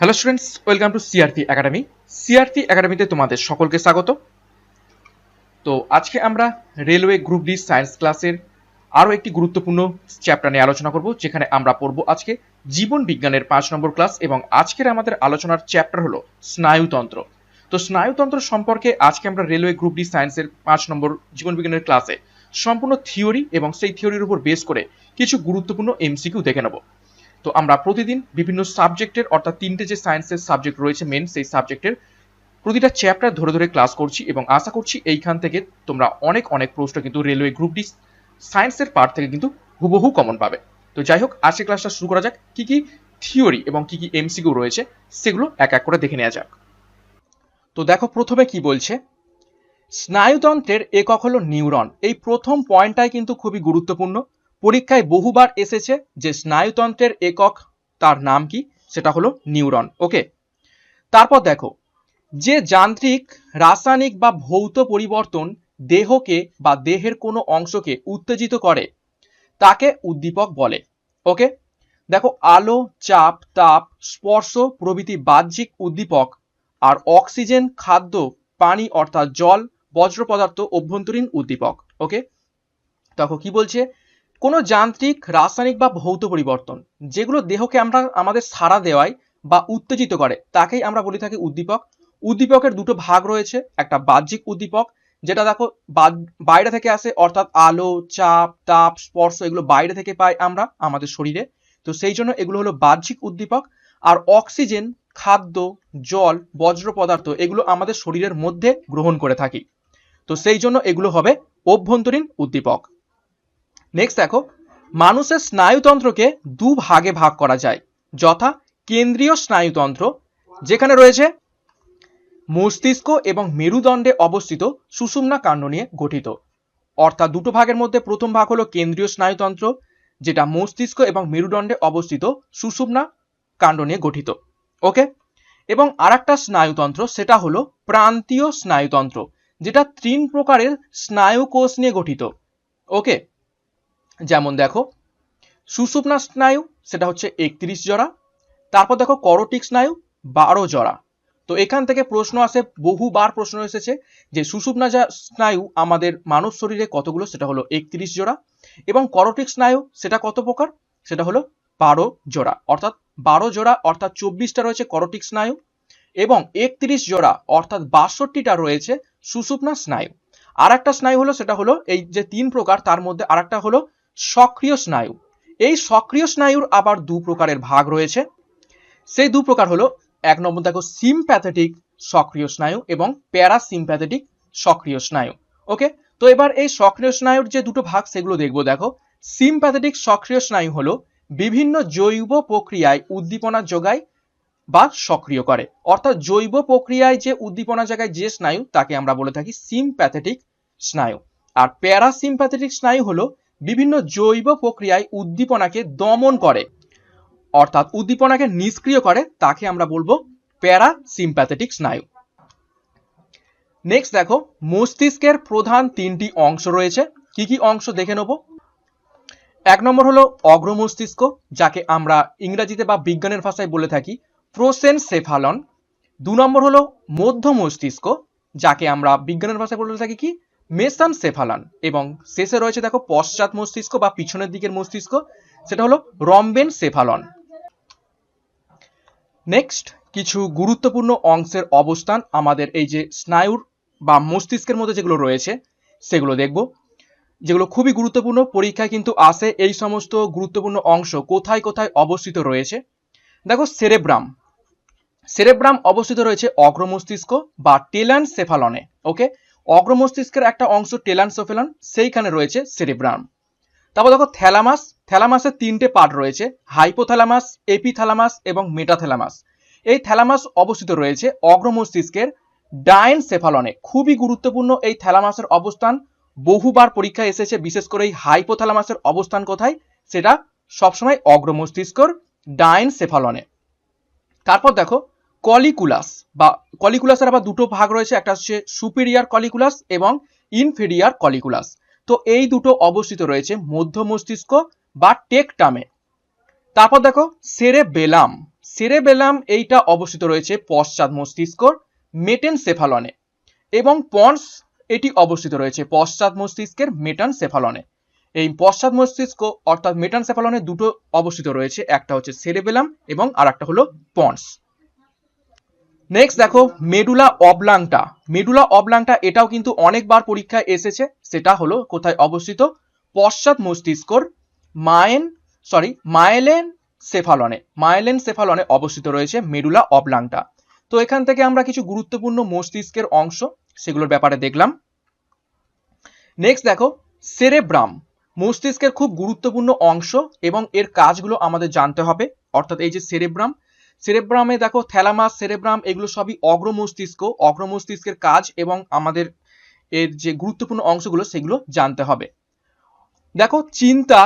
Hello students, welcome to CRT academy. CRT একাডেমিতে তোমাদের সকলকে স্বাগত। তো আজকে আমরা রেলওয়ে গ্রুপ ডি সায়েন্স ক্লাসের আরও একটি গুরুত্বপূর্ণ চ্যাপ্টার নিয়ে আলোচনা করব, যেখানে আমরা পড়ব আজকে জীবন বিজ্ঞানের 5 নম্বর ক্লাস। এবং আজকের আমাদের আলোচনার চ্যাপ্টার হলো স্নায়ুতন্ত্র। তো স্নায়ুতন্ত্র সম্পর্কে আজকে আমরা রেলওয়ে গ্রুপ ডি সায়েন্সের 5 নম্বর জীবন বিজ্ঞানের ক্লাসে সম্পূর্ণ থিওরি এবং সেই থিওরির উপর বেস করে কিছু গুরুত্বপূর্ণ এমসিকিউ দেখে নেব। তো আমরা প্রতিদিন বিভিন্ন সাবজেক্টের, অর্থাৎ 3টে যে সায়েন্সের সাবজেক্ট রয়েছে মেন, সেই সাবজেক্টের প্রতিটা চ্যাপ্টার ধরে ধরে ক্লাস করছি এবং আশা করছি এইখান থেকে তোমরা অনেক প্রশ্ন কিন্তু রেলওয়ে গ্রুপ ডি সায়েন্সের পার্ট থেকে কিন্তু হুবহু কমন পাবে। তো যাই হোক, আজকের ক্লাসটা শুরু করা যাক। কি কি থিওরি এবং কি কি এমসিকিউ রয়েছে সেগুলো এক এক করে দেখে নেওয়া যাক। তো দেখো, প্রথমে কি বলছে, স্নায়ুতন্ত্রের একক হলো নিউরন। এই প্রথম পয়েন্টটাই কিন্তু খুবই গুরুত্বপূর্ণ, পরীক্ষায় বহুবার এসেছে যে স্নায়ুতন্ত্রের একক, তার নাম কি, সেটা হলো নিউরন। ওকে, তারপর দেখো, যে যান্ত্রিক, রাসায়নিক বা ভৌত পরিবর্তন দেহকে বা দেহের কোনো অংশকে উত্তেজিত করে তাকে উদ্দীপক বলে। ওকে, দেখো, আলো, চাপ, তাপ, স্পর্শ প্রভৃতি বাহ্যিক উদ্দীপক, আর অক্সিজেন, খাদ্য, পানি অর্থাৎ জল, বজ্র পদার্থ অভ্যন্তরীণ উদ্দীপক। ওকে, দেখো কি বলছে, কোনো যান্ত্রিক, রাসায়নিক বা ভৌত পরিবর্তন যেগুলো দেহকে আমাদের সাড়া দেওয়ায় বা উত্তেজিত করে তাকেই আমরা বলে থাকি উদ্দীপক। উদ্দীপকের দুটো ভাগ রয়েছে, একটা বাহ্যিক উদ্দীপক, যেটা দেখো বাইরে থেকে আসে, অর্থাৎ আলো, চাপ, তাপ, স্পর্শ এগুলো বাইরে থেকে পাই আমরা আমাদের শরীরে, তো সেই জন্য এগুলো হলো বাহ্যিক উদ্দীপক। আর অক্সিজেন, খাদ্য, জল, বজ্র পদার্থ এগুলো আমাদের শরীরের মধ্যে গ্রহণ করে থাকি, তো সেই জন্য এগুলো হবে অভ্যন্তরীণ উদ্দীপক। নেক্সট দেখো, মানুষের স্নায়ুতন্ত্রকে দু ভাগে ভাগ করা যায়, যথা কেন্দ্রীয় স্নায়ুতন্ত্র, যেখানে রয়েছে মস্তিষ্ক এবং মেরুদণ্ডে অবস্থিত সুষুম্না কাণ্ড নিয়ে গঠিত। অর্থাৎ দুটো ভাগের মধ্যে প্রথম ভাগ হলো কেন্দ্রীয় স্নায়ুতন্ত্র, যেটা মস্তিষ্ক এবং মেরুদণ্ডে অবস্থিত সুষুম্না কাণ্ড নিয়ে গঠিত। ওকে, এবং আরেকটা স্নায়ুতন্ত্র, সেটা হলো প্রান্তীয় স্নায়ুতন্ত্র, যেটা 3 প্রকারের স্নায়ুকোষ নিয়ে গঠিত। ওকে, যেমন দেখো, সুষুম্না স্নায়ু, সেটা হচ্ছে 31 জোড়া। তারপর দেখো করটিক স্নায়ু 12 জোড়া। তো এখান থেকে প্রশ্ন আসে, বহুবার প্রশ্ন এসেছে যে সুষুম্না স্নায়ু আমাদের মানব শরীরে কতগুলো, সেটা হলো 31 জোড়া। এবং করটিক স্নায়ু সেটা কত প্রকার, সেটা হলো 12 জোড়া। অর্থাৎ 12 জোড়া অর্থাৎ 24টা রয়েছে করটিক স্নায়ু, এবং 31 জোড়া অর্থাৎ 62টা রয়েছে সুষুম্না স্নায়ু। আর একটা স্নায়ু হলো, সেটা হলো এই যে 3 প্রকার তার মধ্যে আর একটা হলো সক্রিয় স্নায়ু। এই সক্রিয় স্নায়ুর আবার 2 প্রকারের ভাগ রয়েছে। সেই 2 প্রকার হলো, এক নম্বর দেখো সিম্প্যাথেটিক সক্রিয় স্নায়ু এবং প্যারাসিম্প্যাথেটিক সক্রিয় স্নায়ু। ওকে, তো এবার এই সক্রিয় স্নায়ুর যে দুটো ভাগ সেগুলো দেখবো। দেখো, সিম্প্যাথেটিক সক্রিয় স্নায়ু হলো বিভিন্ন জৈব প্রক্রিয়ায় উদ্দীপনা যোগায় বা সক্রিয় করে, অর্থাৎ জৈব প্রক্রিয়ায় যে উদ্দীপনা জায়গায় যে স্নায়ু তাকে আমরা বলে থাকি সিম্প্যাথেটিক স্নায়ু। আর প্যারাসিম্প্যাথেটিক স্নায়ু হলো বিভিন্ন জৈব প্রক্রিয়ায় উদ্দীপনাকে দমন করে, অর্থাৎ উদ্দীপনাকে নিষ্ক্রিয় করে, তাকে আমরা বলবো প্যারাসিম্প্যাথেটিক স্নায়ু। নেক্সট দেখো, মস্তিষ্কের প্রধান 3টি অংশ রয়েছে। কি কি অংশ দেখে নেব। এক নম্বর হলো অগ্র মস্তিষ্ক, যাকে আমরা ইংরেজিতে বা বিজ্ঞানের ভাষায় বলে থাকি প্রোসেনসেফালন। 2 নম্বর হলো মধ্য মস্তিষ্ক, যাকে আমরা বিজ্ঞানের ভাষায় বলে থাকি কি মেসেনসেফালন। এবং শেষে রয়েছে দেখো পশ্চাৎ মস্তিষ্ক বা পিছনের দিকের মস্তিষ্ক, সেটা হলো রম্বেনসেফালন। নেক্সট, কিছু গুরুত্বপূর্ণ অংশের অবস্থান আমাদের এই যে স্নায়ুর বা মস্তিষ্কের মধ্যে যেগুলো রয়েছে সেগুলো দেখব, যেগুলো খুবই গুরুত্বপূর্ণ, পরীক্ষায় কিন্তু আসে এই সমস্ত গুরুত্বপূর্ণ অংশ কোথায় কোথায় অবস্থিত রয়েছে। দেখো, সেরেব্রাম অবস্থিত রয়েছে অগ্র মস্তিষ্ক বা টেলানসেফালনে। ওকে, অগ্র মস্তিষ্কের একটা অংশ টেলানসেফালন, সেইখানে রয়েছে সেরেব্রাম। তারপর দেখো থ্যালামাসের 3টে পার্ট রয়েছে, হাইপোথ্যালামাস, এপিথ্যালামাস এবং মেটাথ্যালামাস। এই থ্যালামাস অবস্থিত রয়েছে অগ্র মস্তিষ্কের ডায়েনসেফালনে। খুবই গুরুত্বপূর্ণ এই থ্যালামাসের অবস্থান, বহুবার পরীক্ষায় এসেছে, বিশেষ করে এই হাইপোথ্যালামাসের অবস্থান কোথায়, সেটা সবসময় অগ্র মস্তিষ্কর ডায়েনসেফালনে। তারপর দেখো কলিকুলাসের আবার দুটো ভাগ রয়েছে, একটা হচ্ছে সুপিরিয়র কলিকুলাস এবং ইনফেরিয়র কলিকুলাস। তো এই দুটো অবস্থিত রয়েছে মধ্য মস্তিষ্ক বা টেকটামে। তারপর দেখো সেরেবেলাম এইটা অবস্থিত রয়েছে পশ্চাৎ মস্তিষ্কর মেটেনসেফালনে, এবং পন্স এটি অবস্থিত রয়েছে পশ্চাৎ মস্তিষ্কের মেটানসেফালনে। এই পশ্চাৎ মস্তিষ্ক অর্থাৎ মেটানসেফালনে দুটো অবস্থিত রয়েছে, একটা হচ্ছে সেরেবেলাম এবং আর একটা হলো পন্স। নেক্সট দেখো মেডুলা অবলাংটা। মেডুলা অবলাংটা এটাও কিন্তু অনেকবার পরীক্ষায় এসেছে, সেটা হলো কোথায় অবস্থিত? পশ্চাৎ মস্তিষ্কর মায়েলেন সেফালনে অবস্থিত রয়েছে মেডুলা অবলাংটা। তো এখান থেকে আমরা কিছু গুরুত্বপূর্ণ মস্তিষ্কের অংশ সেগুলোর ব্যাপারে দেখলাম। নেক্সট দেখো সেরেব্রাম, মস্তিষ্কের খুব গুরুত্বপূর্ণ অংশ এবং এর কাজগুলো আমাদের জানতে হবে। অর্থাৎ এই যে সেরেব্রামে দেখো থ্যালামাস, সেরেব্রাম এগুলো সবই অগ্র মস্তিষ্কের কাজ এবং আমাদের এর যে গুরুত্বপূর্ণ অংশগুলো সেগুলো জানতে হবে। দেখো চিন্তা,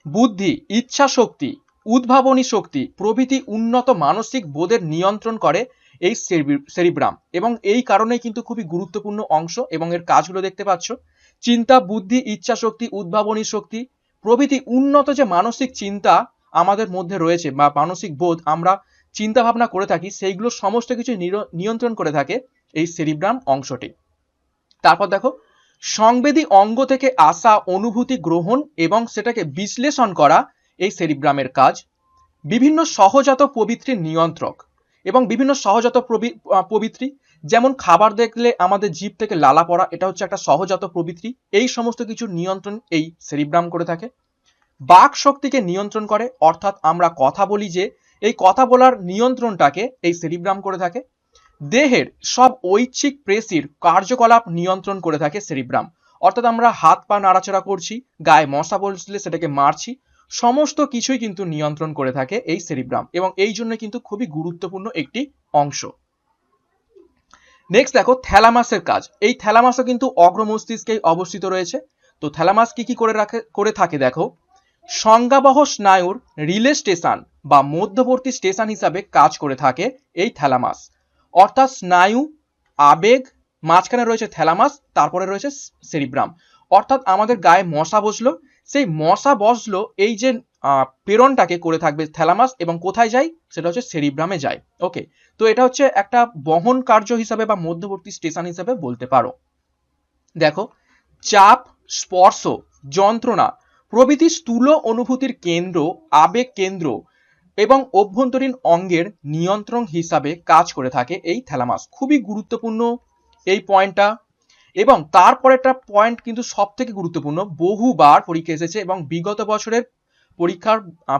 বুদ্ধি, ইচ্ছা শক্তি, উদ্ভাবনী শক্তি প্রভৃতি উন্নত মানসিক বোধের নিয়ন্ত্রণ করে এই সেরিব্রাম, এবং এই কারণে কিন্তু খুবই গুরুত্বপূর্ণ অংশ এবং এর কাজগুলো দেখতে পাচ্ছ। চিন্তা, বুদ্ধি, ইচ্ছা শক্তি, উদ্ভাবনী শক্তি প্রভৃতি উন্নত যে মানসিক চিন্তা আমাদের মধ্যে রয়েছে বা মানসিক বোধ আমরা চিন্তা ভাবনা করে থাকি, সেইগুলো সমস্ত কিছু নিয়ন্ত্রণ করে থাকে এই সেরিব্রাম অংশটি। তারপর দেখো সংবেদী অঙ্গ থেকে আসা অনুভূতি গ্রহণ এবং সেটাকে বিশ্লেষণ করা এই সেরিব্রামের কাজ। বিভিন্ন সহজাত প্রবৃত্তির নিয়ন্ত্রক এবং বিভিন্ন সহজাত প্রবৃত্তি, যেমন খাবার দেখলে আমাদের জিভ থেকে লালা পড়া, এটা হচ্ছে একটা সহজাত প্রবৃত্তি। এই সমস্ত কিছু নিয়ন্ত্রণ এই সেরিব্রাম করে থাকে। বাক শক্তিকে নিয়ন্ত্রণ করে, অর্থাৎ আমরা কথা বলি যে এই কথা বলার নিয়ন্ত্রণটাকে এই সেরিব্রাম করে থাকে। দেহের সব ঐচ্ছিক পেশির কার্যকলাপ নিয়ন্ত্রণ করে থাকে সেরিব্রাম, অর্থাৎ আমরা হাত পা নাড়াচাড়া করছি, গায়ে মশা বসলে সেটাকে মারছি, সমস্ত কিছুই কিন্তু নিয়ন্ত্রণ করে থাকে এই সেরিব্রাম, এবং এই জন্য কিন্তু খুবই গুরুত্বপূর্ণ একটি অংশ। নেক্সট দেখো থ্যালামাসের কাজ। এই থ্যালামাসও কিন্তু অগ্র মস্তিষ্কেই অবস্থিত রয়েছে। তো থ্যালামাস কি করে থাকে দেখো, সংজ্ঞাবহ স্নায়ুর রিলে স্টেশন বা মধ্যবর্তী স্টেশন হিসাবে কাজ করে থাকে এই থ্যালামাস। অর্থাৎ স্নায়ু, আবেগ, মাঝখানে রয়েছে থ্যালামাস, তারপরে রয়েছে সেরিব্রাম। অর্থাৎ আমাদের গায়ে মশা বসলো, সেই মশা বসলো এই যে প্রেরণটাকে করে থাকবে থ্যালামাস, এবং কোথায় যায় সেটা হচ্ছে সেরিব্রামে যায়। ওকে, তো এটা হচ্ছে একটা বহন কার্য হিসাবে বা মধ্যবর্তী স্টেশন হিসাবে বলতে পারো। দেখো চাপ, স্পর্শ, যন্ত্রণা প্রভৃতি স্থূল অনুভূতির কেন্দ্র, আবেগ কেন্দ্র এবং অভ্যন্তরীণ অঙ্গের নিয়ন্ত্রণ হিসাবে কাজ করে থাকে এই থ্যালামাস। খুবই গুরুত্বপূর্ণ এই পয়েন্টটা। এবং তারপরে একটা পয়েন্ট কিন্তু সব থেকে গুরুত্বপূর্ণ, বহুবার পরীক্ষা এসেছে এবং বিগত বছরের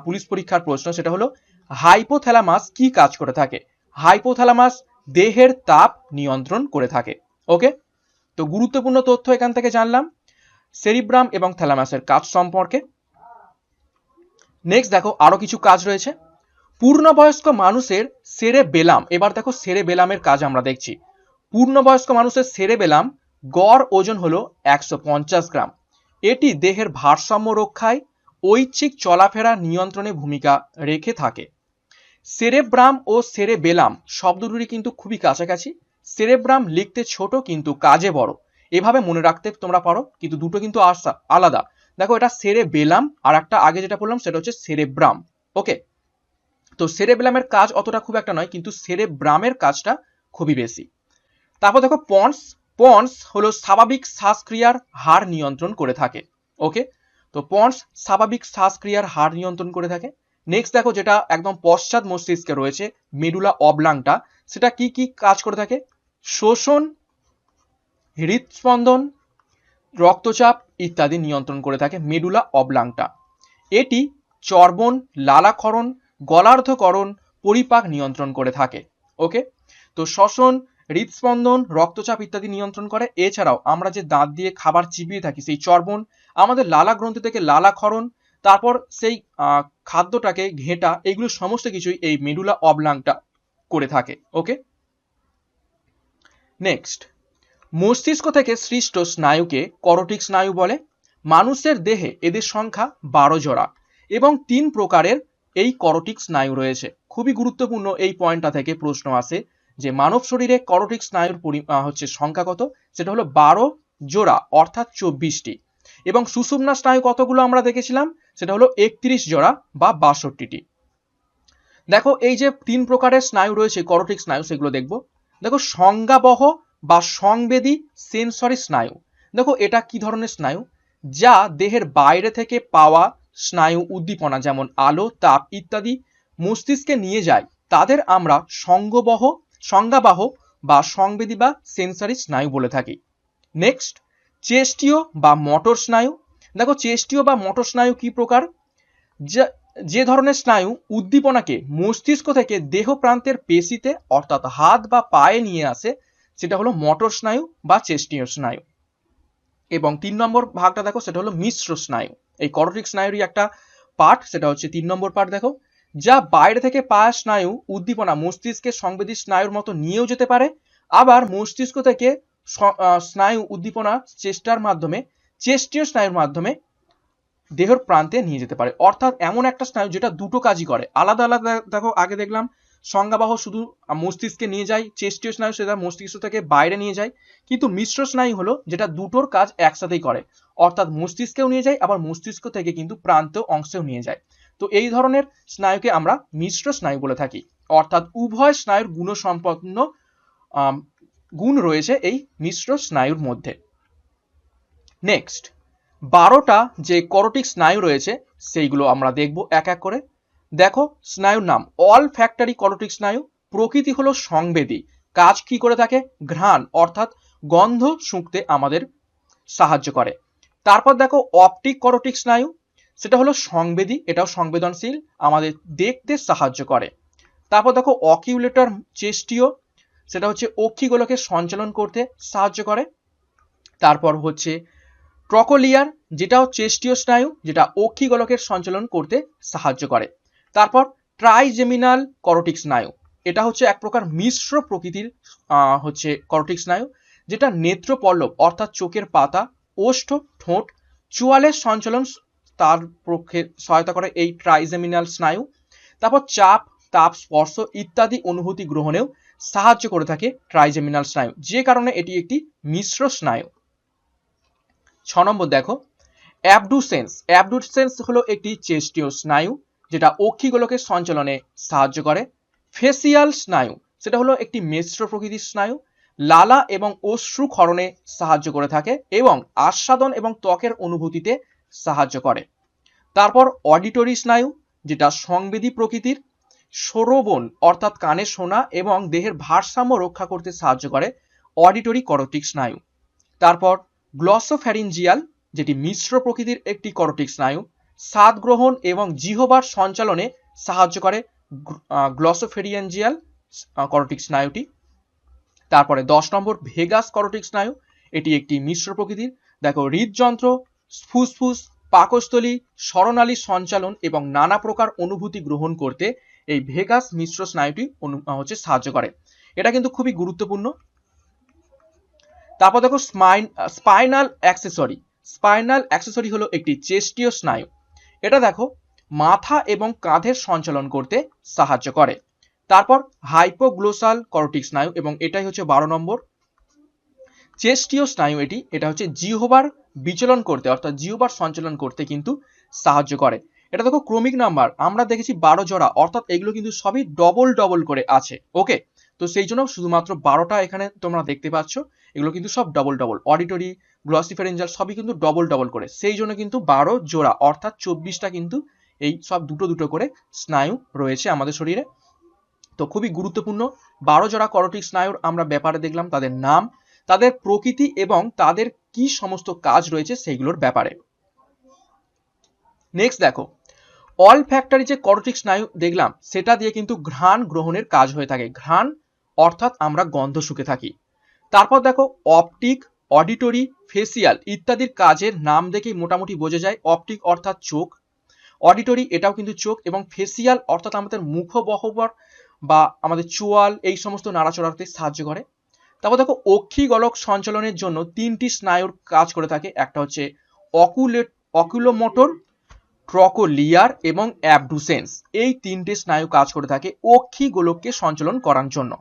পুলিশ পরীক্ষার প্রশ্ন, সেটা হলো হাইপোথ্যালামাস কি কাজ করে থাকে? হাইপোথ্যালামাস দেহের তাপ নিয়ন্ত্রণ করে থাকে। ওকে, তো গুরুত্বপূর্ণ তথ্য এখান থেকে জানলাম সেরিব্রাম এবং থ্যালামাসের কাজ সম্পর্কে। নেক্সট দেখো আরো কিছু কাজ রয়েছে। পূর্ণবয়স্ক মানুষের সেরেবেলাম, এবার দেখো সেরেবেলামের কাজ আমরা দেখছি। পূর্ণবয়স্ক মানুষের সেরেবেলাম গড় ওজন হলো 150 গ্রাম। এটি দেহের ভারসাম্য রক্ষায় ঐচ্ছিক চলাফেরা নিয়ন্ত্রণে ভূমিকা রেখে থাকে। সেরেব্রাম ও সেরেবেলাম শব্দ দুটি কিন্তু খুবই কাছাকাছি। সেরেব্রাম লিখতে ছোট কিন্তু কাজে বড়, এভাবে মনে রাখতে তোমরা পারো, কিন্তু দুটো কিন্তু আলাদা। দেখো এটা সেরেবেলাম, আর একটা আগে যেটা বললাম সেটা হচ্ছে সেরেব্রাম। ওকে, তো সেরেবেলামের কাজ অতটা খুব একটা নয়, কিন্তু সেরেব্রামের কাজটা খুবই বেশি। তারপর দেখো পন্স হলো স্বাভাবিক শ্বাসক্রিয়ার হার নিয়ন্ত্রণ করে থাকে। ওকে, তো পন্স স্বাভাবিক শ্বাসক্রিয়ার হার নিয়ন্ত্রণ করে থাকে। নেক্সট দেখো যেটা একদম পশ্চাৎ মস্তিষ্কে রয়েছে মেডুলা অবলাংটা, সেটা কি কি কাজ করে থাকে? শোষণ, হৃদস্পন্দন, রক্তচাপ ইত্যাদি নিয়ন্ত্রণ করে থাকে মেডুলা অবলাংটা। এটি চর্বণ, লালাক্ষরণ, গলার্ধকরণ, পরিপাক নিয়ন্ত্রণ করে থাকে। ওকে, তো শ্বসন, হৃদস্পন্দন, রক্তচাপ ইত্যাদি নিয়ন্ত্রণ করে। এছাড়াও আমরা যে দাঁত দিয়ে খাবার চিবিয়ে থাকি সেই চর্বণ, আমাদের লালা গ্রন্থি থেকে লালাক্ষরণ, তারপর সেই খাদ্যটাকে ঘেঁটা, এগুলো সমস্ত কিছুই এই মেডুলা অবলাংটা করে থাকে। ওকে, নেক্সট মস্তিষ্ক থেকে সৃষ্ট স্নায়ুকে করটিক স্নায়ু বলে। মানুষের দেহে এদের সংখ্যা 12 জোড়া এবং 3 প্রকারের এই করটিক স্নায়ু রয়েছে। খুবই গুরুত্বপূর্ণ এই পয়েন্টটা থেকে প্রশ্ন আসে যে মানব শরীরে করটিক স্নায়ুর হচ্ছে সংখ্যা কত, সেটা হলো 12 জোড়া অর্থাৎ 24টি, এবং সুষুম্না স্নায়ু কতগুলো আমরা দেখেছিলাম, সেটা হলো 31 জোড়া বা 62টি। দেখো এই যে 3 প্রকারের স্নায়ু রয়েছে করোটিক স্নায়ু, সেগুলো দেখব। দেখো সংজ্ঞাবহ বা সংবেদী সেন্সরি স্নায়ু। দেখো এটা কি ধরনের স্নায়ু? যা দেহের বাইরে থেকে পাওয়া স্নায়ু উদ্দীপনা যেমন আলো, তাপ ইত্যাদি মস্তিষ্কে নিয়ে যায়, তাদের আমরা সংজ্ঞাবাহ বা সংবেদী বা সেন্সরি স্নায়ু বলে থাকি। নেক্সট, চেষ্টীয় বা মোটর স্নায়ু। দেখো চেষ্টীয় বা মোটর স্নায়ু কি প্রকার? যে ধরনের স্নায়ু উদ্দীপনাকে মস্তিষ্ক থেকে দেহ প্রান্তের পেশিতে অর্থাৎ হাত বা পায়ে নিয়ে আসে, সেটা হলো মোটর স্নায়ু বা চেষ্টীয় স্নায়ু। এবং 3 নম্বর ভাগটা দেখো, সেটা হলো মিশ্র স্নায়ু। এই করোটিক স্নায়ুরই একটা পার্ট, সেটা হচ্ছে 3 নম্বর পার্ট। দেখো যা বাইরে থেকে পাওয়া স্নায়ু উদ্দীপনা মস্তিষ্কের সংবেদী স্নায়ুর মতো নিয়েও যেতে পারে, আবার মস্তিষ্ক থেকে স্নায়ু উদ্দীপনা চেষ্টার মাধ্যমে চেষ্টীয় স্নায়ুর মাধ্যমে দেহের প্রান্তে নিয়ে যেতে পারে। অর্থাৎ এমন একটা স্নায়ু যেটা দুটো কাজই করে আলাদা আলাদা। দেখো আগে দেখলাম সংজ্ঞাবাহ শুধু মস্তিষ্কে নিয়ে যায়, চেষ্টীয় স্নায়ু সেটা মস্তিষ্ক থেকে বাইরে নিয়ে যায়, কিন্তু মিশ্র স্নায়ু হলো যেটা দুটোর কাজ একসাথেই করে, অর্থাৎ মস্তিষ্কেও নিয়ে যায় আবার মস্তিষ্ক থেকে কিন্তু প্রান্ত অংশেও নিয়ে যায়। তো এই ধরনের স্নায়ুকে আমরা মিশ্র স্নায়ু বলে থাকি, অর্থাৎ উভয় স্নায়ুর গুণসম্পন্ন গুণ রয়েছে এই মিশ্র স্নায়ুর মধ্যে। নেক্সট, 12টা যে করোটিক স্নায়ু রয়েছে সেইগুলো আমরা দেখব এক এক করে। দেখো স্নায়ুর নাম অল ফ্যাক্টরি করোটিক স্নায়ু। প্রকৃতি হলো সংবেদী, কাজ কি করে থাকে? ঘ্রাণ অর্থাৎ গন্ধ শুঁকতে আমাদের সাহায্য করে। তারপর দেখো অপটিক করোটিক স্নায়ু, সেটা হলো সংবেদী, এটাও সংবেদনশীল, আমাদের দেখতে সাহায্য করে। তারপর দেখো অকিউলেটর চেষ্টীয়, সেটা হচ্ছে অক্ষিগোলকে সঞ্চালন করতে সাহায্য করে। তারপর হচ্ছে ট্রকোলিয়ার, যেটাও চেষ্টীয় স্নায়ু, যেটা অক্ষিগোলকের সঞ্চালন করতে সাহায্য করে। তারপর ট্রাইজেমিনাল করোটিক স্নায়ু, এটা হচ্ছে এক প্রকার মিশ্র প্রকৃতির হচ্ছে করোটিক স্নায়ু, যেটা নেত্রপল্লব অর্থাৎ চোখের পাতা, ওষ্ঠ, ঠোঁট, চোয়ালের সঞ্চালন তার পক্ষে সহায়তা করে এই ট্রাইজেমিনাল স্নায়ু। তারপর চাপ, তাপ, স্পর্শ ইত্যাদি অনুভূতি গ্রহণেও সাহায্য করে থাকে ট্রাইজেমিনাল স্নায়ু, যে কারণে এটি একটি মিশ্র স্নায়ু। 6 নম্বর দেখো অ্যাবডুসেন্স। অ্যাবডুসেন্স হলো একটি চেষ্টীয় স্নায়ু, যেটা অক্ষিগোলকের সঞ্চালনে সাহায্য করে। ফেসিয়াল স্নায়ু, সেটা হলো একটি মিশ্র প্রকৃতির স্নায়ু, লালা এবং অশ্রু ক্ষরণে সাহায্য করে থাকে এবং আস্বাদন এবং ত্বকের অনুভূতিতে সাহায্য করে। তারপর অডিটরি স্নায়ু, যেটা সংবেদী প্রকৃতির, শ্রবণ অর্থাৎ কানে শোনা এবং দেহের ভারসাম্য রক্ষা করতে সাহায্য করে অডিটরি করোটিক স্নায়ু। তারপর গ্লসোফ্যারিঞ্জিয়াল, যেটি মিশ্র প্রকৃতির একটি করোটিক স্নায়ু, স্বাদ গ্রহণ এবং জিহ্বার সঞ্চালনে সাহায্য করে গ্লসোফ্যারিঞ্জিয়াল করোটিক স্নায়ুটি। তারপরে 10 নম্বর ভেগাস করোটিক স্নায়ু, এটি একটি মিশ্র প্রকৃতির। দেখো হৃদযন্ত্র, ফুসফুস, পাকস্থলী, স্মরণালী সঞ্চালন এবং নানা প্রকার অনুভূতি গ্রহণ করতে এই ভেগাস মিশ্র স্নায়ুটি হচ্ছে সাহায্য করে। এটা কিন্তু খুবই গুরুত্বপূর্ণ। তারপর দেখো স্পাইনাল অ্যাক্সেসরি। স্পাইনাল অ্যাক্সেসরি হলো একটি চেষ্টীয় স্নায়ু, এটা দেখো মাথা এবং কাঁধের সঞ্চালন করতে সাহায্য করে। তারপর হাইপোগ্লোসাল করোটিক স্নায়ু, এবং এটাই হচ্ছে 12 নম্বর চেষ্টীয় স্নায়ু। এটা হচ্ছে জিহ্বার বিচলন করতে অর্থাৎ জিহ্বার সঞ্চালন করতে কিন্তু সাহায্য করে। এটা দেখো ক্রমিক নাম্বার আমরা দেখেছি 12 জোড়া, অর্থাৎ এগুলো কিন্তু সবই ডবল ডবল করে আছে। ওকে, তো সেই জন্য শুধুমাত্র 12টা এখানে তোমরা দেখতে পাচ্ছ, এগুলো কিন্তু সব ডবল ডবল। অডিটরি, গ্লসিফারেঞ্জাল সবই কিন্তু ডবল ডবল করে, সেই জন্য কিন্তু 12 জোড়া অর্থাৎ 24টা কিন্তু এই সব দুটো দুটো করে স্নায়ু রয়েছে আমাদের শরীরে। তো খুবই গুরুত্বপূর্ণ 12 জোড়া করোটিক স্নায়ুর আমরা ব্যাপারে দেখলাম, তাদের নাম, তাদের প্রকৃতি এবং তাদের কি সমস্ত কাজ রয়েছে সেইগুলোর ব্যাপারে। নেক্সট দেখো অল ফ্যাক্টরি যে করোটিক স্নায়ু দেখলাম, সেটা দিয়ে কিন্তু ঘ্রাণ গ্রহণের কাজ হয়ে থাকে। ঘ্রাণ অর্থাৎ আমরা গন্ধ শুকে থাকি। তারপর দেখো অপটিক, অডিটরি, ফেসিয়াল ইত্যাদির কাজের নাম দেখেই মোটামুটি বোঝা যায়। অপটিক অর্থাৎ চোখ, অডিটরি এটাও কিন্তু চোখ, এবং ফেসিয়াল অর্থাৎ আমাদের মুখগহ্বর বা আমাদের চোয়াল এই সমস্ত নাড়াচড়াতে সাহায্য করে। তারপর দেখো অক্ষিগোলক সঞ্চালনের জন্য 3টি স্নায়ুর কাজ করে থাকে, একটা হচ্ছে অকুলোমোটর, ট্রকোলিয়ার এবং অ্যাবডুসেন্স। এই 3টে স্নায়ু কাজ করে থাকে অক্ষিগোলককে সঞ্চালন করার জন্য।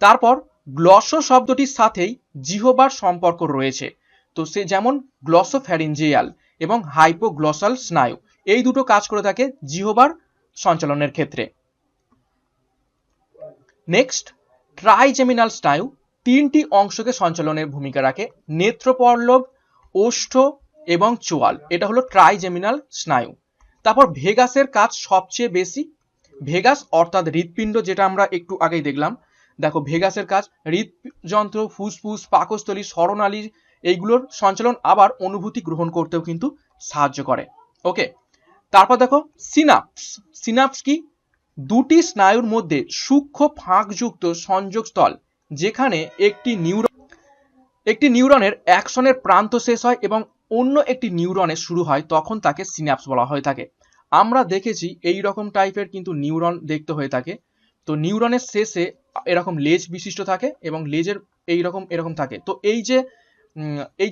তারপর গ্লসো শব্দটির সাথেই জিহ্বার সম্পর্ক রয়েছে, তো সে যেমন গ্লসোফ্যারিঞ্জিয়াল এবং হাইপোগ্লসাল স্নায়ু এই দুটো কাজ করে থাকে জিহ্বার সঞ্চালনের ক্ষেত্রে। নেক্সট, ট্রাইজেমিনাল স্নায়ু তিনটি অংশকে সঞ্চালনের ভূমিকা রাখে, নেত্রপল্লব, ওষ্ঠ এবং চোয়াল, এটা হলো ট্রাইজেমিনাল স্নায়ু। তারপর ভেগাসের কাজ সবচেয়ে বেশি, ভেগাস অর্থাৎ হৃৎপিণ্ড, যেটা আমরা একটু আগেই দেখলাম। দেখো ভেগাসের কাজ হৃদযন্ত্র, ফুসফুস, পাকস্থলী, স্বরনালী এইগুলোর সঞ্চালন আবার অনুভূতি গ্রহণ করতেও কিন্তু সাহায্য করে। ওকে, তারপর দেখো সিনাপস। সিনাপস কি? দুটি স্নায়ুর মধ্যে সূক্ষ্ম ফাঁকযুক্ত সংযোগস্থল, যেখানে একটি নিউরনের অ্যাকশনের প্রান্ত শেষ হয় এবং অন্য একটি নিউরনের শুরু হয়, তখন তাকে সিনাপস বলা হয়ে থাকে। আমরা দেখেছি এই রকম টাইপের কিন্তু নিউরন দেখতে হয়ে থাকে। তো নিউরনের শেষে এরকম লেজ বিশিষ্ট থাকে এবং লেজের এরকম থাকে। তো এই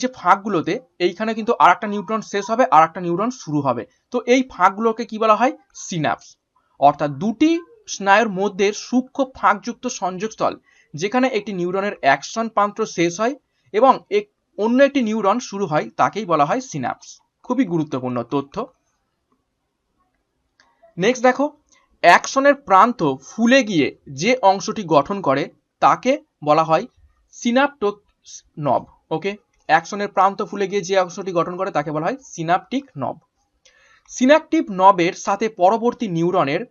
যে ফাঁকগুলোতে এইখানে কিন্তু আরেকটা নিউরন শেষ হবে, আরেকটা নিউরন শুরু হবে। তো এই ফাঁকগুলোকে কি বলা হয়? সিনাপস। অর্থাৎ দুটি স্নায়ুর মধ্যে সূক্ষ্ম ফাঁকযুক্ত সংযোগস্থল, যেখানে একটি নিউরনের অ্যাকশন প্রান্ত শেষ হয় এবং অন্য একটি নিউরন শুরু হয়, তাকেই বলা হয় সিনাপস। খুবই গুরুত্বপূর্ণ তথ্য। নেক্সট দেখো, অ্যাকশনের প্রান্ত ফুলে গিয়ে যে অংশটি গঠন করে তাকে বলা হয় সিনাপটিক নব। ওকে, অ্যাকশনের প্রান্ত ফুলে গিয়ে যে অংশটি গঠন করে তাকে বলা হয় সিনাপটিক নব। সিনাপটিক নবের সাথে পরবর্তী নিউরনের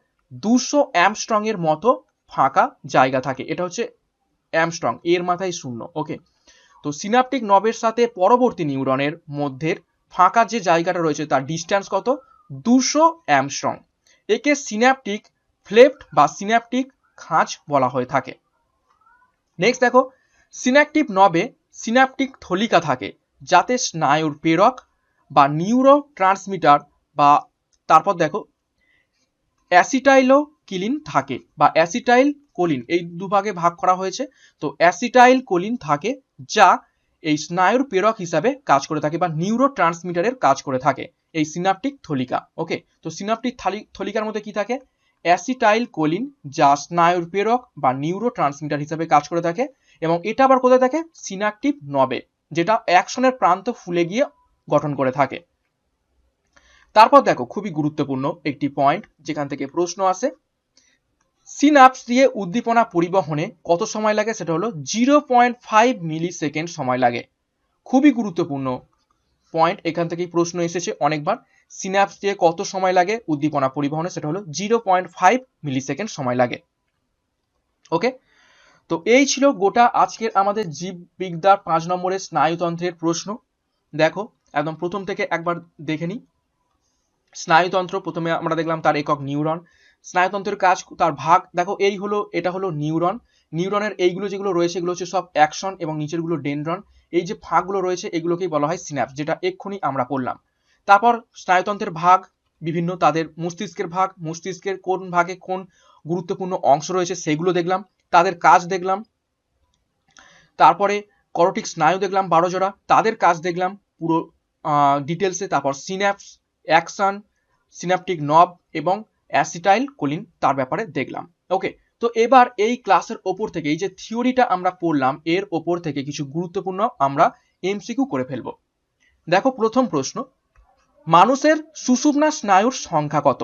200 অ্যামস্ট্রং এর মতো ফাঁকা জায়গা থাকে, এটা হচ্ছে অ্যামস্ট্রং, এর মাথায় শূন্য। ওকে, তো সিনাপটিক নবের সাথে পরবর্তী নিউরনের মধ্যে ফাঁকা যে জায়গাটা রয়েছে তার ডিস্টেন্স কত? 200 অ্যামস্ট্রং। একে সিনাপটিক ফ্লেপ্ট বা সিনাপটিক খাঁজ বলা হয়ে থাকে। নেক্সট দেখো, সিনাপটিক নবে সিনাপটিক থলিকা থাকে, যাতে স্নায়ুর প্রেরক বা নিউরো ট্রান্সমিটার বা তারপর দেখো অ্যাসিটাইলকোলিন থাকে বা অ্যাসিটাইল কোলিন, এই দুভাগে ভাগ করা হয়েছে। তো অ্যাসিটাইল কোলিন থাকে, যা এই স্নায়ুর প্রেরক হিসাবে কাজ করে থাকে বা নিউরো ট্রান্সমিটারের কাজ করে থাকে এই সিনাপটিক থলিকা। ওকে, তো সিনাপটিক থলিকার মধ্যে কি থাকে? অ্যাসিটাইল কোলিন, যা স্নায়ুর প্রেরক বা নিউরো ট্রান্সমিটার হিসাবে কাজ করে থাকে এবং এটা আবার কোথায় থাকে? সিনাপটিক নবে, যেটা অ্যাকশনের প্রান্ত ফুলে গিয়ে গঠন করে থাকে। তারপর দেখো খুবই গুরুত্বপূর্ণ একটি পয়েন্ট, যেখান থেকে প্রশ্ন আসে, সিনাপস দিয়ে উদ্দীপনা পরিবহনে কত সময় লাগে? সেটা হলো 0.5 মিলি সেকেন্ড সময় লাগে। খুবই গুরুত্বপূর্ণ পয়েন্ট, এখান থেকেই প্রশ্ন এসেছে অনেকবার। সিনাপস দিয়ে কত সময় লাগে উদ্দীপনা পরিবহনে? সেটা হলো 0.5 মিলি সেকেন্ড সময় লাগে। ওকে, তো এই ছিল গোটা আজকের আমাদের জীববিদ্যার 5 নম্বরের স্নায়ুতন্ত্রের প্রশ্ন। দেখো একদম প্রথম থেকে একবার দেখে নিই। স্নায়ুতন্ত্র প্রথমে আমরা দেখলাম তার একক নিউরন, স্নায়ুতন্ত্রের কাজ, তার ভাগ দেখো এই হলো, এটা হলো নিউরন। নিউরনের এইগুলো যেগুলো রয়েছে এগুলো হচ্ছে সব অ্যাকশন এবং নিচেরগুলো ডেনড্রন। এই যে ভাগগুলো রয়েছে এগুলোকেই বলা হয় সিনাপস, যেটা এক্ষুনি আমরা পড়লাম। তারপর স্নায়ুতন্ত্রের ভাগ বিভিন্ন, তাদের মস্তিষ্কের ভাগ, মস্তিষ্কের কোন ভাগে কোন গুরুত্বপূর্ণ অংশ রয়েছে সেগুলো দেখলাম, তাদের কাজ দেখলাম। তারপরে করটিক স্নায়ু দেখলাম 12 জোড়া, তাদের কাজ দেখলাম পুরো ডিটেলসে। তারপর সিনাপস, অ্যাকশন, সিনাপটিক নব এবং অ্যাসিটাইল কোলিন তার ব্যাপারে দেখলাম। ওকে, তো এবার এই ক্লাসের ওপর থেকে এই যে থিওরিটা আমরা পড়লাম এর ওপর থেকে কিছু গুরুত্বপূর্ণ আমরা এমসিকিউ করে ফেলবো। দেখো প্রথম প্রশ্ন, মানুষের সুষুম্না স্নায়ুর সংখ্যা কত?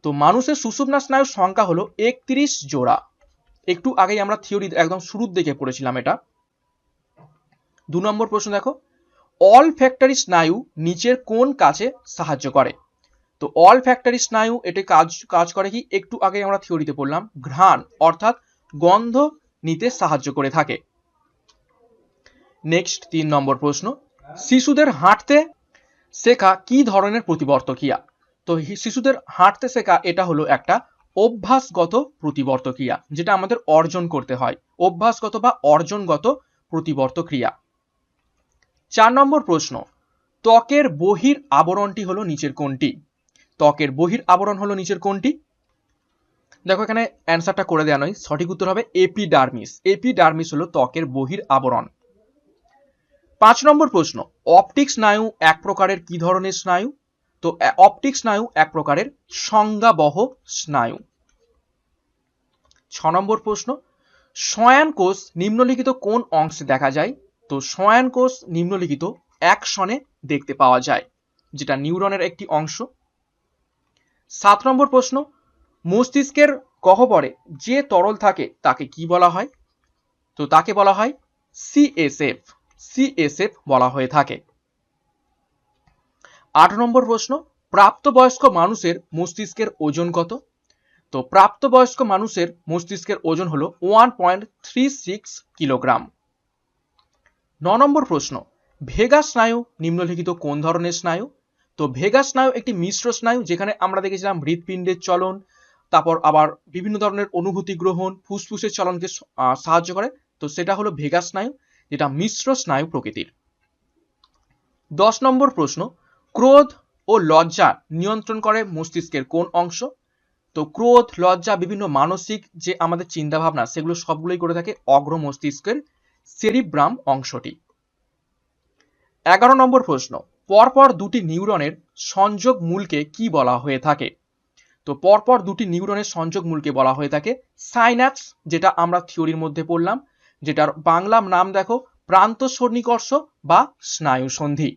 তো মানুষের সুষুম্না স্নায়ুর সংখ্যা হলো 31 জোড়া। একটু আগেই আমরা থিওরি একদম শুরুর দিকে পড়েছিলাম এটা। 2 নম্বর প্রশ্ন দেখো, অলফ্যাক্টরি স্নায়ু নিচের কোন কাজে সাহায্য করে? তো অলফ্যাক্টরি স্নায়ু এটি কাজ করে কি? একটু আগে আমরা থিওরিতে পড়লাম, ঘ্রাণ অর্থাৎ গন্ধ নিতে সাহায্য করে থাকে। নেক্সট 3 নম্বর প্রশ্ন, শিশুদের হাঁটতে শেখা কি ধরনের প্রতিবর্ত ক্রিয়া? তো শিশুদের হাঁটতে শেখা এটা হলো একটা অভ্যাসগত প্রতিবর্ত ক্রিয়া, যেটা আমাদের অর্জন করতে হয়, অভ্যাসগত বা অর্জনগত প্রতিবর্ত ক্রিয়া। 4 নম্বর প্রশ্ন, ত্বকের বহির আবরণটি হলো নিচের কোনটি? ত্বকের বহির আবরণ হলো নিচের কোনটি? দেখো এখানে অ্যান্সারটা করে দেওয়া নয়, সঠিক উত্তর হবে এপিডার্মিস। এপিডার্মিস হলো ত্বকের বহির আবরণ। 5 নম্বর প্রশ্ন, অপটিক স্নায়ু এক প্রকারের কি ধরনের স্নায়ু? তো অপটিক স্নায়ু এক প্রকারের সংজ্ঞাবহ স্নায়ু। 6 নম্বর প্রশ্ন, শয়ান কোষ নিম্নলিখিত কোন অংশে দেখা যায়? তো শয়ান কোষ নিম্নলিখিত অ্যাকশনে দেখতে পাওয়া যায়, যেটা নিউরনের একটি অংশ। 7 নম্বর প্রশ্ন, মস্তিষ্কের গহ্বরে যে তরল থাকে তাকে কি বলা হয়? তো তাকে বলা হয় সিএসএফ। সিএসএফ বলা হয়ে থাকে। 8 নম্বর প্রশ্ন, প্রাপ্তবয়স্ক মানুষের মস্তিষ্কের ওজন কত? তো প্রাপ্তবয়স্ক মানুষের মস্তিষ্কের ওজন হলো 1.36 কিলোগ্রাম। 9 নম্বর প্রশ্ন, ভেগাস স্নায়ু নিম্নলিখিত কোন ধরনের স্নায়ু? তো ভেগাস স্নায়ু একটি মিশ্র স্নায়ু, যেখানে আমরা দেখেছিলাম হৃৎপিণ্ডের চলন, তারপর আবার বিভিন্ন ধরনের অনুভূতি গ্রহণ, ফুসফুসের চলনকে সাহায্য করে। তো সেটা হলো ভেগাস স্নায়ু, যেটা মিশ্র স্নায়ু প্রকৃতির। 10 নম্বর প্রশ্ন, ক্রোধ ও লজ্জা নিয়ন্ত্রণ করে মস্তিষ্কের কোন অংশ? তো ক্রোধ, লজ্জা, বিভিন্ন মানসিক যে আমাদের চিন্তা ভাবনা, সেগুলো সবগুলোই করে থাকে অগ্র মস্তিষ্কের সেরিব্রাম অংশটি। 11 নম্বর প্রশ্ন, পরপর দুটি নিউরনের সংযোগ মূলকে কি বলা হয়ে থাকে? তো পরপর দুটি নিউরনের সংযোগ মূলকে বলা হয়ে থাকে সাইন্যাপস, যেটা আমরা থিওরির মধ্যে পড়লাম, যেটার বাংলা নাম দেখো প্রান্ত সন্নিকর্ষ বা স্নায়ু সন্ধি।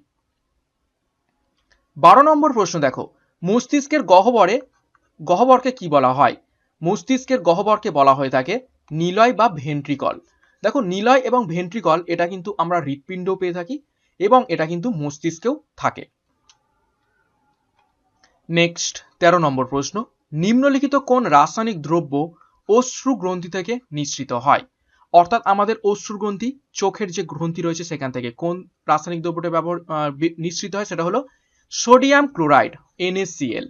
12 নম্বর প্রশ্ন দেখো, মস্তিষ্কের গহ্বরকে কি বলা হয়? মস্তিষ্কের গহ্বরকে বলা হয়ে থাকে নিলয় বা ভেন্ট্রিকল। দেখো, নিলয় এবং ভেন্ট্রিকল এটা কিন্তু আমরা হৃৎপিণ্ডেও পেয়ে থাকি এবং এটা কিন্তু মস্তিষ্কেও থাকে। নেক্সট 13 নম্বর প্রশ্ন, নিম্নলিখিত কোন রাসায়নিক দ্রব্য অশ্রু গ্রন্থি থেকে নিঃসৃত হয়? অর্থাৎ আমাদের অশ্রু গ্রন্থি, চোখের যে গ্রন্থি রয়েছে সেখান থেকে কোন রাসায়নিক দ্রব্যটা নিঃসৃত হয়? সেটা হলো সোডিয়াম ক্লোরাইড, NaCl।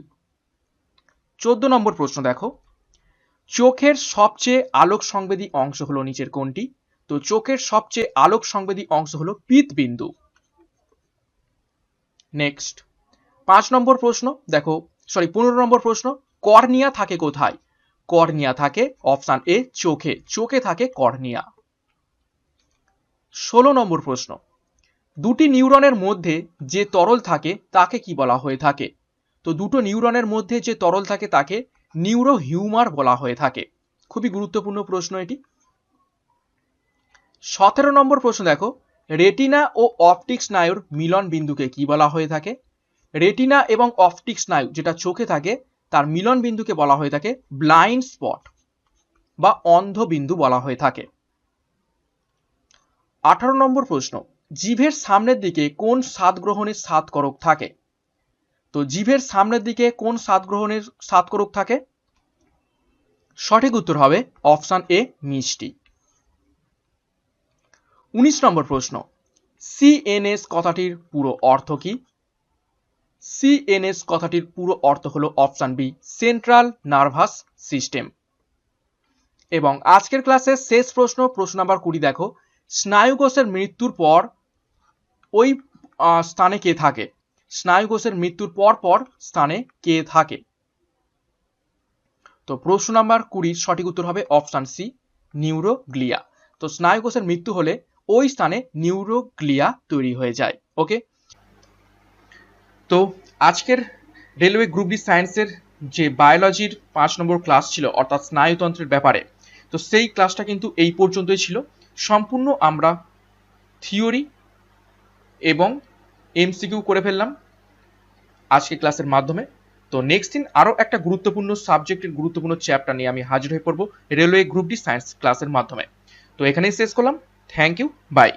14 নম্বর প্রশ্ন দেখো, চোখের সবচেয়ে আলোক সংবেদী অংশ হলো নিচের কোনটি? তো চোখের সবচেয়ে আলোক সংবেদী অংশ হলো পীতবিন্দু। নেক্সট 15 নম্বর প্রশ্ন, কর্নিয়া থাকে কোথায়? কর্নিয়া থাকে অপশন এ চোখে, চোখে থাকে কর্নিয়া। 16 নম্বর প্রশ্ন, দুটি নিউরনের মধ্যে যে তরল থাকে তাকে কি বলা হয়ে থাকে? তো দুটো নিউরনের মধ্যে যে তরল থাকে তাকে নিউরো হিউমার বলা হয়ে থাকে। খুবই গুরুত্বপূর্ণ প্রশ্ন এটি। 17 নম্বর প্রশ্ন দেখো, রেটিনা ও অপটিক স্নায়ুর মিলন বিন্দুকে কি বলা হয়ে থাকে? রেটিনা এবং অপটিক স্নায়ু যেটা চোখে থাকে তার মিলন বিন্দুকে বলা হয়ে থাকে ব্লাইন্ড স্পট বা অন্ধ বিন্দু বলা হয়ে থাকে। 18 নম্বর প্রশ্ন, জিভের সামনের দিকে কোন স্বাদ গ্রহণের স্বাদকরক থাকে? তো জিভের সামনের দিকে কোন স্বাদ গ্রহণের স্বাদকরক থাকে? সঠিক উত্তর হবে অপশন এ মিষ্টি। 19 নম্বর প্রশ্ন, সিএনএস কথাটির পুরো অর্থ কি? সিএনএস কথাটির পুরো অর্থ হলো option B central nervous system. এবং আজকের ক্লাসের শেষ প্রশ্ন নাম্বার 20 দেখো, স্নায়ুকোষের মৃত্যুর পর ওই স্থানে কে থাকে? স্নায়ুকোষের মৃত্যুর পর স্থানে কে থাকে? তো প্রশ্ন নাম্বার 20 সঠিক উত্তর হবে অপশন সি নিউরোগ্লিয়া। তো স্নায়ুকোষের মৃত্যু হলে ওই স্থানে নিউরোগ্লিয়া তৈরি হয়ে যায়। ওকে, তো আজকের রেলওয়ে গ্রুপ ডি সায়েন্সের যে বায়োলজির 5 নম্বর ক্লাস ছিল অর্থাৎ স্নায়ুতন্ত্রের ব্যাপারে, তো সেই ক্লাসটা কিন্তু এই পর্যন্তই ছিল। সম্পূর্ণ আমরা থিওরি এবং এমসিকিউ করে ফেললাম আজকে ক্লাসের মাধ্যমে। তো নেক্সট দিন আরও একটা গুরুত্বপূর্ণ সাবজেক্টের গুরুত্বপূর্ণ চ্যাপ্টার নিয়ে আমি হাজির হয়ে পড়বো রেলওয়ে গ্রুপ ডি সায়েন্স ক্লাসের মাধ্যমে। তো এখানেই শেষ করলাম। Thank you, by.